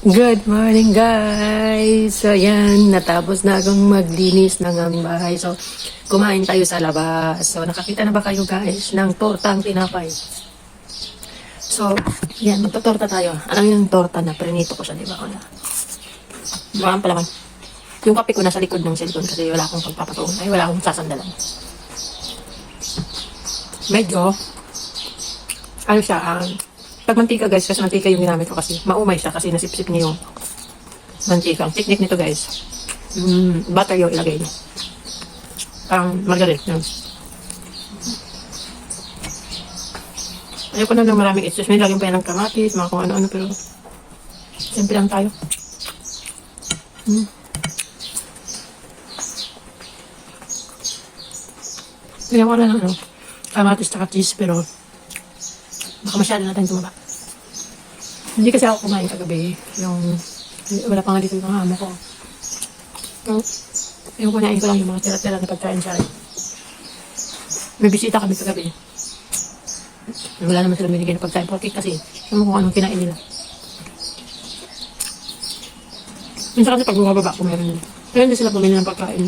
Good morning guys! So ayan, natapos na akong maglinis ng aming bahay. So kumain tayo sa labas. So nakakita na ba kayo guys ng tortang tinapay? So yan, magtotorta tayo. Alam yung torta na prinito ko siya, di ba? Buwan pa naman. Yung kape ko nasa likod ng cellphone kasi wala akong pagpapatungan. Ay, wala akong sasandalan. Medyo ano siya, pag mantika guys, kasi mantika yung ginamit ko kasi maumay siya kasi nasipsip niya yung mantika. Ang technique nito guys, butter yung ilagay niyo. Margarine. Yan. Ayoko na ng maraming excess. May laging pa yan ng kamatis, mga kung ano-ano, pero simple lang tayo. Tingnan ko na ng kamatis at cheese, pero baka masyado natin tumaba. Hindi kasi ako kumain kagabi. Wala pa nga dito yung mga amo ko. Yung kunain ko lang yung mga tira-tira na pagkain siya. May bisita kami kagabi. Wala naman sila binigyan ng pagkain. Porque kasi, yung kung anong kinain nila. Minsan kasi pag bumababa ko meron nila. Pero hindi sila pumili ng pagkain.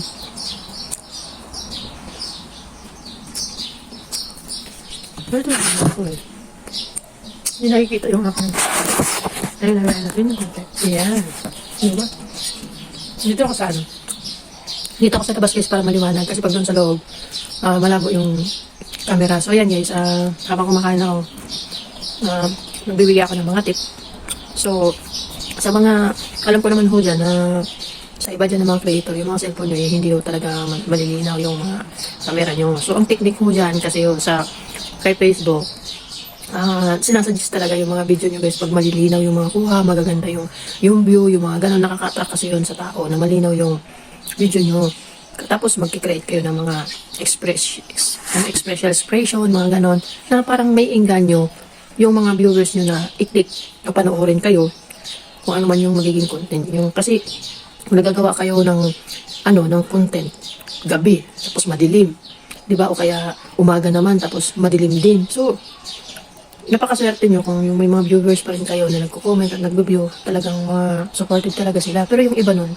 Pero ito na ako eh. Hindi nakikita yung aking. Ayun, natin yung konti. Ayan. Diba? Dito ako sa ano? Dito ako sa tabas guys para maliwanag. Kasi pag doon sa loob, malabo yung camera. So ayan guys, habang kumakain ako, nagbibigay ako ng mga tip. So, sa mga, alam ko naman ho dyan na sa iba dyan ng mga creator, yung mga cellphone nyo, hindi ho talaga malilinaw yung mga camera nyo. So, ang technique ho dyan kasi ho sa kay Facebook, sinasuggest talaga yung mga video nyo guys pag malilinaw yung mga kuha, magaganda yung view, yung mga ganun, nakaka-attract kasi yun sa tao na malinaw yung video nyo. Tapos magkikreate kayo ng mga expression, mga ganun, na parang may inganyo yung mga viewers nyo na i-click o panoorin kayo kung ano man yung magiging content nyo. Kasi kung nagagawa kayo ng content gabi, tapos madilim, diba? O kaya umaga naman, tapos madilim din. So, napakaswerte nyo kung yung may mga viewers pa rin kayo na nagko-comment at nagbo-view, talagang supported talaga sila. Pero yung iba nun,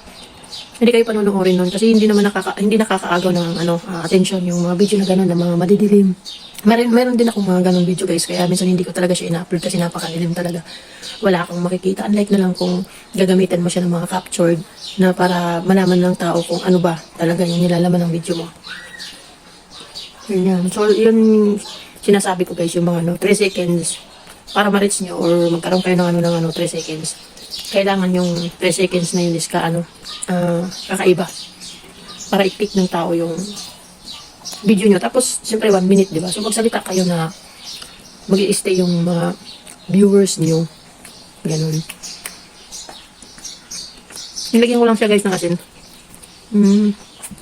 hindi kayo panunuorin nun kasi hindi nakakaagaw ng attention yung mga video na gano'n, na mga madidilim. Meron din akong mga ganong video guys, kaya minsan hindi ko talaga siya ina-upload kasi napakadilim talaga. Wala akong makikita. Unlike na lang kung gagamitan mo siya ng mga captured na para malaman ng tao kung ano ba talaga yung nilalaman ng video mo. Yun. So, yun sinasabi ko guys, yung mga 3 seconds para ma-reach nyo or magkaroon kayo ng 3 seconds. Kailangan yung 3 seconds na yun is kakaiba para i-click ng tao yung video nyo. Tapos, siyempre 1 minute, diba? So, magsalita kayo na mag-i-stay yung mga viewers nyo. Ganun. Nilagyan ko lang siya guys ng asin.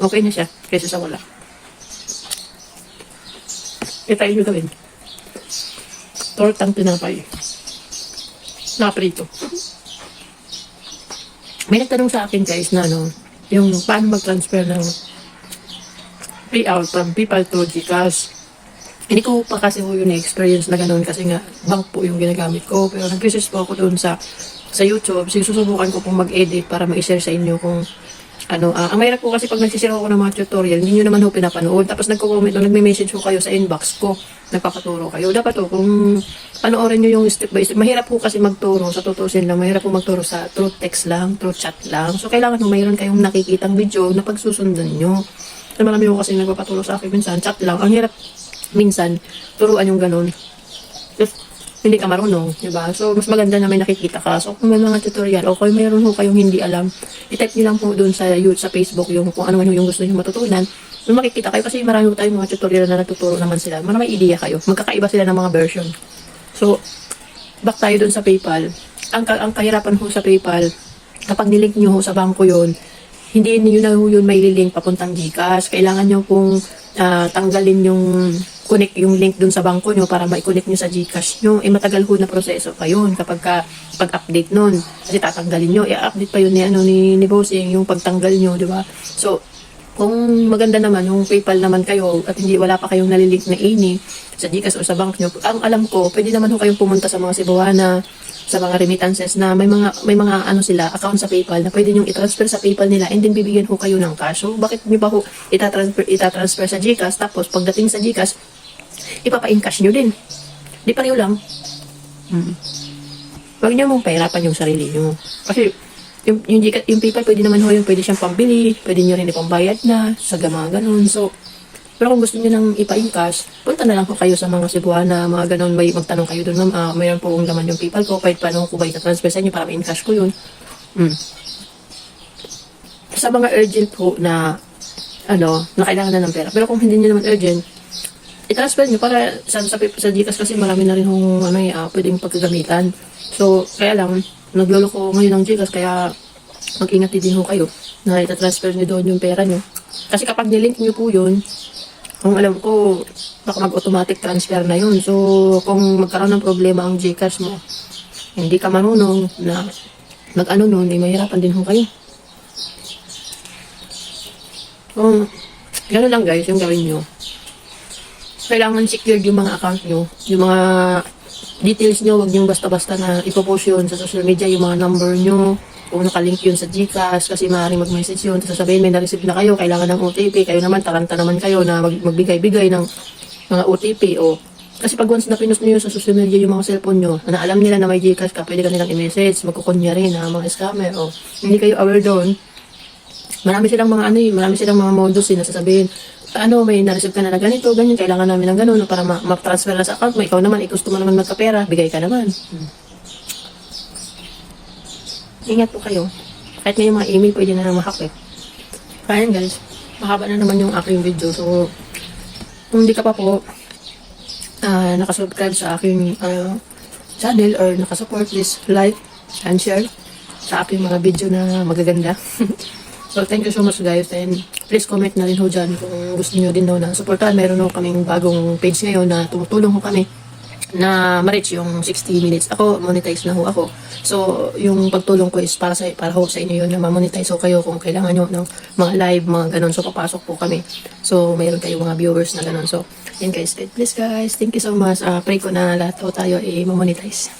Okay na siya kaysa sa wala. Try nyo gawin. Tortang tinapay. Naprito. May nagtanong sa akin guys na yung paano mag-transfer ng payout from PayPal to GCash. Hindi ko pa kasi yung experience na gano'n kasi nga bank po yung ginagamit ko. Pero nag-research po ako doon sa YouTube. Susubukan ko pong mag-edit para ma-share sa inyo kung ang mahirap po kasi pag nagsisira ako ng mga tutorial, hindi nyo naman ho pinapanood. Tapos nagko-comment o nagme-message ko kayo sa inbox ko. Nagpapaturo kayo. Dapat ho, kung panoorin nyo yung step by step. Mahirap po kasi magturo, sa tutusin lang. Mahirap po magturo sa through text lang, through chat lang. So, kailangan ho, mayroon kayong nakikitang video na pagsusundan nyo. So, marami ho kasi nagpapaturo sa akin minsan, chat lang. Ang hirap minsan, turuan yung ganun. Hindi ka marunong, diba? So, mas maganda na may nakikita ka. So, kung may mga tutorial o kung mayroon ho kayong hindi alam, i-type nyo lang po doon sa Facebook yung kung ano man yung gusto nyo matutunan. So, makikita kayo kasi marami ho tayong mga tutorial na natuturo naman sila. May idea kayo. Magkakaiba sila ng mga version. So, back tayo doon sa PayPal. Ang kahirapan ho sa PayPal, kapag nilink nyo ho sa bangko yon, hindi nyo na ho yun may link papuntang GCash. Kailangan nyo pong tanggalin connect yung link dun sa bangko nyo para ma-connect nyo sa GCash nyo. Matagal ho na proseso pa yun pag-update nun. Kasi tatanggalin nyo, i-update pa yun ni Bossing, yung pagtanggal nyo, di ba? So, Kung maganda naman, yung PayPal naman kayo at hindi wala pa kayong nalilink na ini sa GCash o sa bank nyo, ang alam ko, pwede naman ho kayong pumunta sa mga Cebuana, sa mga remittances na may mga ano sila, account sa PayPal na pwede nyo i-transfer sa PayPal nila and then bibigyan ho kayo ng cash. So, bakit nyo ba ho itatransfer sa GCash tapos pagdating sa GCash, ipapa-encash nyo din. Di pareho lang. Huwag nyo mong pahirapan yung sarili nyo. Kasi, yung PayPal, pwede naman ho yung pwede siyang pambili, pwede nyo rin ipambayad na, sa mga ganun. So, pero kung gusto nyo nang ipa-encash, punta na lang po kayo sa mga Cebuana, mga ganun, may magtanong kayo doon, ma'am, mayroon po kong laman yung PayPal ko, kahit paano ko ba ita-transfer sa inyo para ma-encash ko yun. Sa mga urgent po na, na kailangan na ng pera. Pero kung hindi nyo naman urgent, i-transfer nyo para sa GCash kasi marami na rin kung pwedeng pagkagamitan. So, kaya lang, nagloloko ngayon ng GCash, kaya mag-ingat din ho kayo na ita-transfer nyo doon yung pera nyo. Kasi kapag nilink nyo po yun, kung alam ko, baka mag-automatic transfer na yun. So, kung magkaroon ng problema ang GCash mo, hindi ka marunong na mag-ano nun, mahirapan din ho kayo. Kung gano'n lang guys, yung gawin nyo. Kailangan secured yung mga account nyo, yung mga details nyo, wag nyo basta-basta na ipopost yun sa social media, yung mga number nyo, kung nakalink yun sa GCash, kasi maaaring mag-message yun, tapos sasabihin may na-receive na kayo, kailangan ng OTP, kayo naman, taranta naman kayo na magbigay-bigay ng mga OTP, o kasi pag once na pinost nyo yun sa social media yung mga cellphone nyo, na alam nila na may GCash ka, pwede ka nilang i-message, magkukunya rin na mga scammer, o hindi kayo aware doon, marami silang mga modus na sasabihin, may na-receive ka na ganito, ganyan, kailangan namin ng ganun para ma-transfer na sa account mo. Ikaw naman, gusto mo naman magkapera, bigay ka naman. Ingat po kayo. Kahit nga yung mga email, pwede na lang ma-hack eh. Kaya guys, mahaba na naman yung aking video. So, kung hindi ka pa po nakasubscribe sa aking channel or nakasupport, please like and share sa aking mga video na magaganda. So, thank you so much guys, and please comment na rin ho dyan kung gusto niyo din na supportan. Meron ho kaming bagong page ngayon na tumutulong ho kami na ma-reach yung 60 minutes. Ako, monetize na ho ako. So, yung pagtulong ko is para ho sa inyo yun na ma-monetize ho kayo kung kailangan nyo ng mga live, mga ganun. So, papasok po kami. So, mayroon kayo mga viewers na ganun. So, yun guys, please guys, thank you so much. Pray ko na lahat ho tayo ma-monetize.